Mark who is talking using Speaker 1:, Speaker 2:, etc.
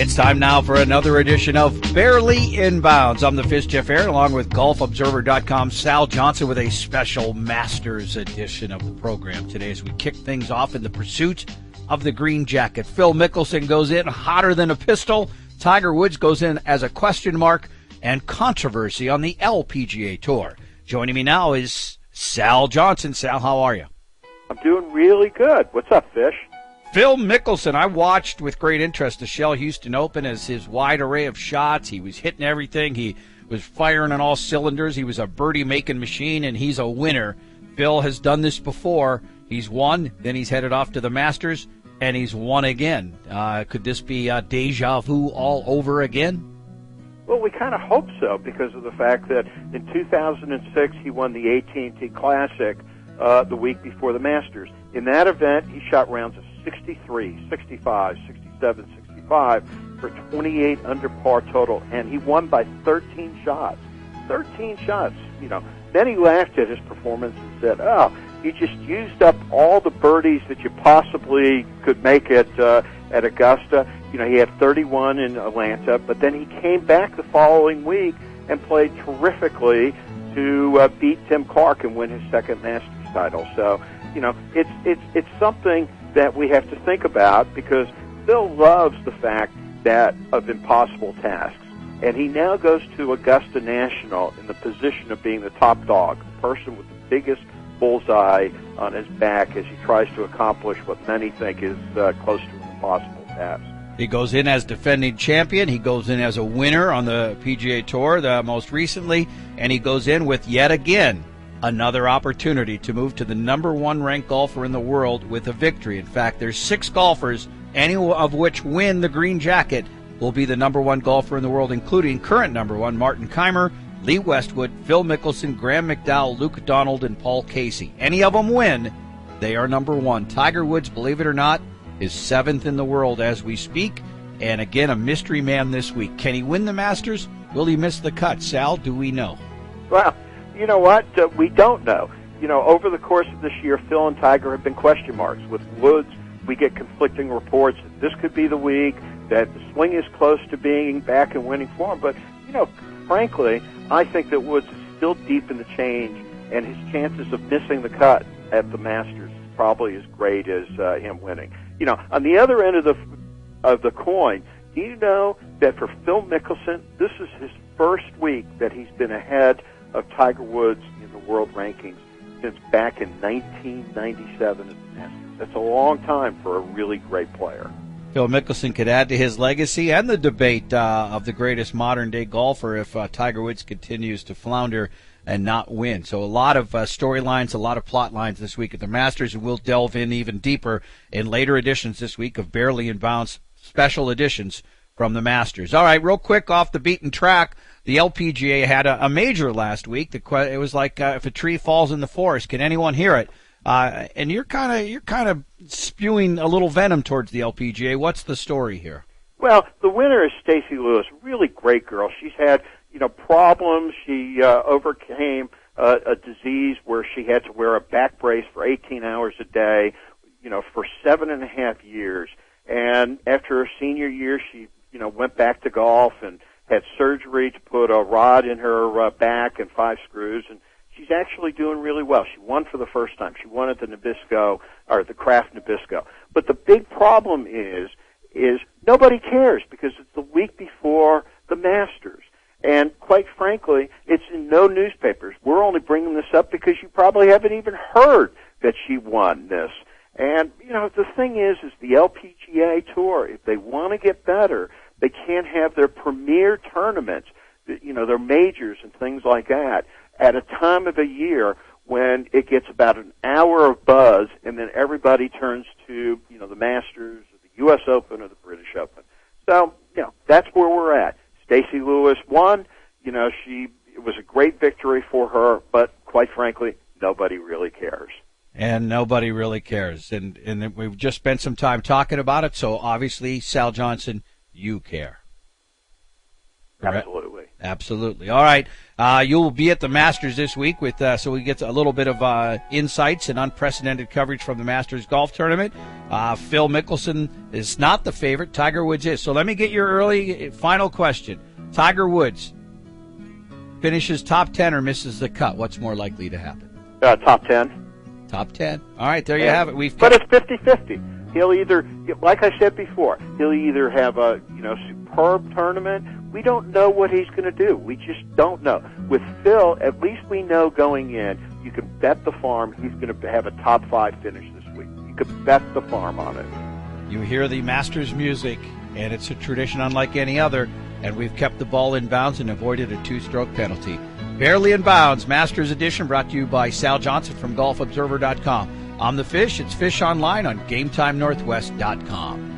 Speaker 1: It's time now for another edition of Barely Inbounds. I'm the Fizz Jeff Aaron, along with GolfObserver.com's Sal Johnson with a special Masters edition of the program today as we kick things off in the pursuit of the green jacket. Phil Mickelson goes in hotter than a pistol. Tiger Woods goes in as a question mark, and controversy on the LPGA Tour. Joining me now is Sal Johnson. Sal, how are you?
Speaker 2: I'm doing really good. What's up, Fish?
Speaker 1: Phil Mickelson, I watched with great interest the Shell Houston Open as his wide array of shots. He was hitting everything. He was firing on all cylinders. He was a birdie-making machine, and he's a winner. Phil has done this before. He's won, then he's headed off to the Masters, and he's won again. Could this be deja vu all over again?
Speaker 2: Well, we kind of hope so because of the fact that in 2006 he won the AT&T Classic the week before the Masters. In that event, he shot rounds of 63, 65, 67, 65 for 28 under par total, and he won by 13 shots. 13 shots, you know. Then he laughed at his performance and said, "Oh, you just used up all the birdies that you possibly could make at Augusta." You know, he had 31 in Atlanta, but then he came back the following week and played terrifically to beat Tim Clark and win his second Masters title. So, you know, it's something that we have to think about because Phil loves the fact that of impossible tasks. And he now goes to Augusta National in the position of being the top dog, the person with the biggest bullseye on his back as he tries to accomplish what many think is close to an impossible task.
Speaker 1: He goes in as defending champion. He goes in as a winner on the PGA Tour most recently, and he goes in with yet again another opportunity to move to the number one ranked golfer in the world with a victory. In fact, there's 6 golfers, any of which win the green jacket, will be the number one golfer in the world, including current number one Martin Kaymer, Lee Westwood, Phil Mickelson, Graham McDowell, Luke Donald, and Paul Casey. Any of them win, they are number one. Tiger Woods, believe it or not, is 7th in the world as we speak, and again, a mystery man this week. Can he win the Masters? Will he miss the cut? Sal, do we know?
Speaker 2: Well, you know what? We don't know. You know, over the course of this year, Phil and Tiger have been question marks. With Woods, we get conflicting reports that this could be the week, that the swing is close to being back in winning form. But, you know, frankly, I think that Woods is still deep in the change, and his chances of missing the cut at the Masters is probably as great as him winning. You know, on the other end of the coin, do you know that for Phil Mickelson, this is his first week that he's been ahead of Tiger Woods in the world rankings since back in 1997 at the Masters. That's a long time for a really great player.
Speaker 1: Phil Mickelson could add to his legacy and the debate of the greatest modern-day golfer if Tiger Woods continues to flounder and not win. So a lot of storylines, a lot of plot lines this week at the Masters, and we'll delve in even deeper in later editions this week of Barely Inbounds special editions from the Masters. All right, real quick off the beaten track, the LPGA had a major last week. It was like if a tree falls in the forest, can anyone hear it? And you're kind of spewing a little venom towards the LPGA. What's the story here?
Speaker 2: Well, the winner is Stacy Lewis, really great girl. She's had, you know, problems. She overcame a disease where she had to wear a back brace for 18 hours a day, you know, for 7.5 years. And after her senior year, she, you know, went back to golf and had surgery to put a rod in her back and 5 screws, and she's actually doing really well. She won for the first time. She won at the Nabisco, or the Kraft Nabisco. But the big problem is nobody cares because it's the week before the Masters. And quite frankly, it's in no newspapers. We're only bringing this up because you probably haven't even heard that she won this. And, you know, the thing is the LPGA Tour, if they want to get better, they can't have their premier tournaments, you know, their majors and things like that, at a time of the year when it gets about an hour of buzz and then everybody turns to, you know, the Masters, or the U.S. Open, or the British Open. So, you know, that's where we're at. Stacy Lewis won. You know, it was a great victory for her, but quite frankly, nobody really cares.
Speaker 1: And nobody really cares. And we've just spent some time talking about it, so obviously, Sal Johnson, you care.
Speaker 2: Absolutely.
Speaker 1: Absolutely. All right. You will be at the Masters this week with so we get a little bit of insights and unprecedented coverage from the Masters golf tournament. Phil Mickelson is not the favorite. Tiger Woods is. So let me get your final question. Tiger Woods finishes top 10 or misses the cut. What's more likely to happen?
Speaker 2: Top 10.
Speaker 1: Top 10. All right, there you have it.
Speaker 2: But it's 50-50. He'll either, like I said before, he'll either have a superb tournament. We don't know what he's going to do. We just don't know. With Phil, at least we know going in, you can bet the farm he's going to have a top 5 finish this week. You can bet the farm on it.
Speaker 1: You hear the Masters music, and it's a tradition unlike any other, and we've kept the ball in bounds and avoided a 2-stroke penalty. Barely in Bounds, Masters Edition, brought to you by Sal Johnson from GolfObserver.com. I'm the Fish. It's Fish Online on GameTimeNorthwest.com.